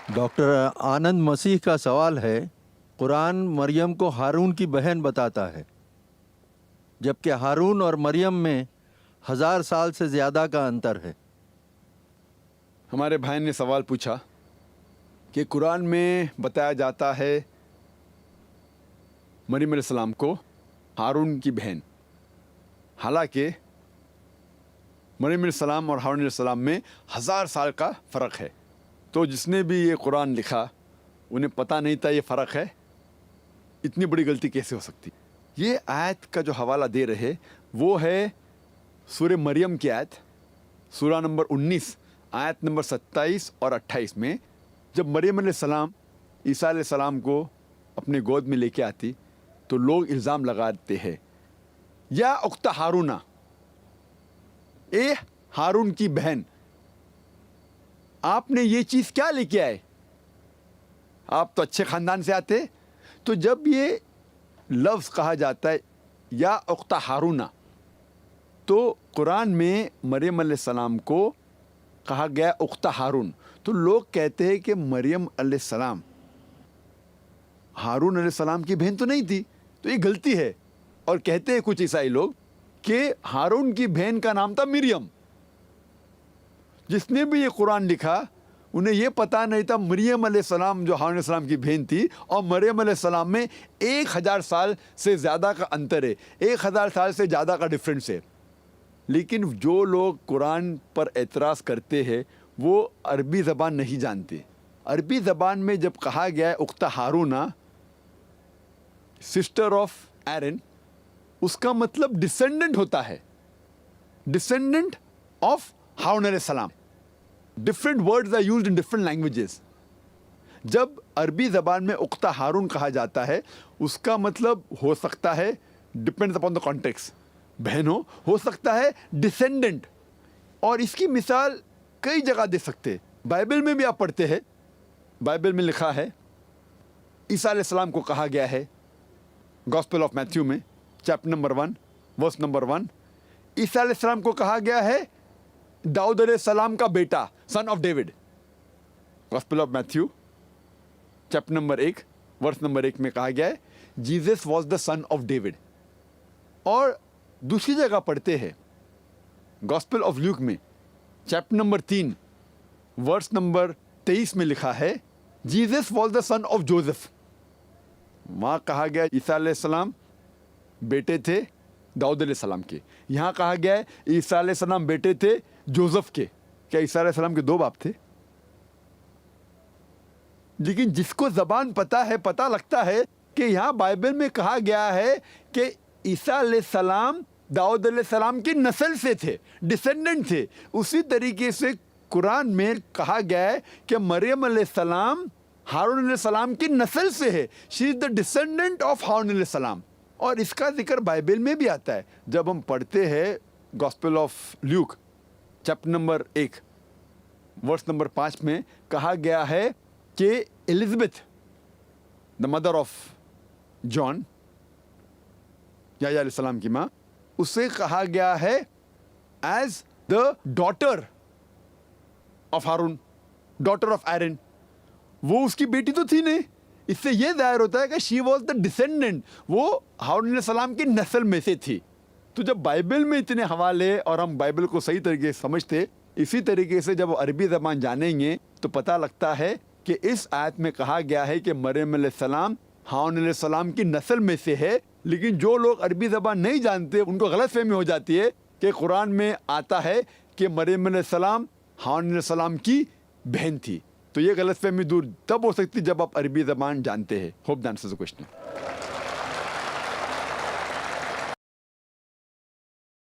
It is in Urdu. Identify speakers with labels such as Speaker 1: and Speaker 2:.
Speaker 1: ڈاکٹر آنند مسیح کا سوال ہے، قرآن مریم کو ہارون کی بہن بتاتا ہے جبکہ ہارون اور مریم میں 1000 سال سے زیادہ کا انتر ہے۔
Speaker 2: ہمارے بھائی نے سوال پوچھا کہ قرآن میں بتایا جاتا ہے مریم علیہ السلام کو ہارون کی بہن، حالانکہ مریم علیہ السلام اور ہارون علیہ السلام میں 1000 سال کا فرق ہے۔ تو جس نے بھی یہ قرآن لکھا انہیں پتہ نہیں تھا یہ فرق ہے، اتنی بڑی غلطی کیسے ہو سکتی؟ یہ آیت کا جو حوالہ دے رہے وہ ہے سورہ مریم کی آیت، سورہ نمبر 19 آیت نمبر 27 اور 28 میں، جب مریم علیہ السلام عیسیٰ علیہ السلام کو اپنے گود میں لے کے آتی تو لوگ الزام لگاتے ہیں، یا اخت ہارون، اے ہارون کی بہن، آپ نے یہ چیز کیا لے کے آئے؟ آپ تو اچھے خاندان سے آتے۔ تو جب یہ لفظ کہا جاتا ہے یا اخت ہارون، تو قرآن میں مریم علیہ السلام کو کہا گیا اخت ہارون، تو لوگ کہتے ہیں کہ مریم علیہ السلام ہارون علیہ السلام کی بہن تو نہیں تھی، تو یہ غلطی ہے۔ اور کہتے ہیں کچھ عیسائی لوگ کہ ہارون کی بہن کا نام تھا مریم۔ جس نے بھی یہ قرآن لکھا انہیں یہ پتہ نہیں تھا مریم علیہ السلام جو ہارون علیہ السلام کی بہن تھی، اور مریم علیہ السلام میں 1000 سال سے زیادہ کا انتر ہے، 1000 سال سے زیادہ کا ڈفرینس ہے۔ لیکن جو لوگ قرآن پر اعتراض کرتے ہیں وہ عربی زبان نہیں جانتے۔ عربی زبان میں جب کہا گیا ہے اخت ہارون، سسٹر آف ایرن، اس کا مطلب ڈسینڈنٹ ہوتا ہے، ڈسینڈنٹ آف ہارون علیہ السلام۔ Different words are used in different languages. جب عربی زبان میں اخت ہارون کہا جاتا ہے اس کا مطلب ہو سکتا ہے، ڈپینڈز اپون دا کانٹیکسٹ، بہن ہو سکتا ہے ڈسینڈنٹ، اور اس کی مثال کئی جگہ دے سکتے۔ بائبل میں بھی آپ پڑھتے ہیں، بائبل میں لکھا ہے عیسیٰ علیہ السلام کو کہا گیا ہے گاسپل آف میتھیو میں چیپٹر نمبر 1 ورس نمبر 1، عیسیٰ علیہ السلام کو کہا گیا ہے داؤد علیہ السلام کا بیٹا، son of David. Gospel of Matthew chapter number 1 verse number 1 میں کہا گیا ہے Jesus was the son of David. اور دوسری جگہ پڑھتے ہیں گاسپل آف لیوک میں چیپٹر نمبر 3 ورس نمبر 23 میں لکھا ہے Jesus was the son of Joseph. وہاں کہا گیا عیسیٰ علیہ السلام بیٹے تھے داؤد علیہ السلام کے، یہاں کہا گیا ہے عیسیٰ علیہ السلام بیٹے تھے جوزف کے۔ کیا عیسیٰ علیہ السلام کے 2 باپ تھے؟ لیکن جس کو زبان پتہ ہے، پتہ لگتا ہے کہ یہاں بائبل میں کہا گیا ہے کہ عیسیٰ علیہ السلام داؤد علیہ السلام کی نسل سے تھے، ڈسینڈنٹ تھے۔ اسی طریقے سے قرآن میں کہا گیا ہے کہ مریم علیہ السلام ہارون علیہ السلام کی نسل سے ہے، شی از دا ڈسینڈنٹ آف ہارون علیہ السلام۔ اور اس کا ذکر بائبل میں بھی آتا ہے۔ جب ہم پڑھتے ہیں Gospel of Luke chapter number 1 verse number 5 میں کہا گیا ہے کہ Elizabeth the mother of John, Yahya علیہ السلام کی ماں، اسے کہا گیا ہے as the daughter of Haroon, daughter of Aaron. وہ اس کی بیٹی تو تھی نہیں، اس سے یہ ظاہر ہوتا ہے کہ شی واز دا ڈسینڈنٹ، وہ ہارون علیہ السلام کی نسل میں سے تھی۔ تو جب بائبل میں اتنے حوالے اور ہم بائبل کو صحیح طریقے سے سمجھتے، اسی طریقے سے جب عربی زبان جانیں گے تو پتہ لگتا ہے کہ اس آیت میں کہا گیا ہے کہ مریم علیہ السلام ہارون علیہ السلام کی نسل میں سے ہے۔ لیکن جو لوگ عربی زبان نہیں جانتے ان کو غلط فہمی ہو جاتی ہے کہ قرآن میں آتا ہے کہ مریم علیہ السلام ہارون علیہ السلام کی بہن تھی۔ تو یہ غلط فہمی دور تب ہو سکتی جب آپ عربی زبان جانتے ہیں۔ Hope that answers the question.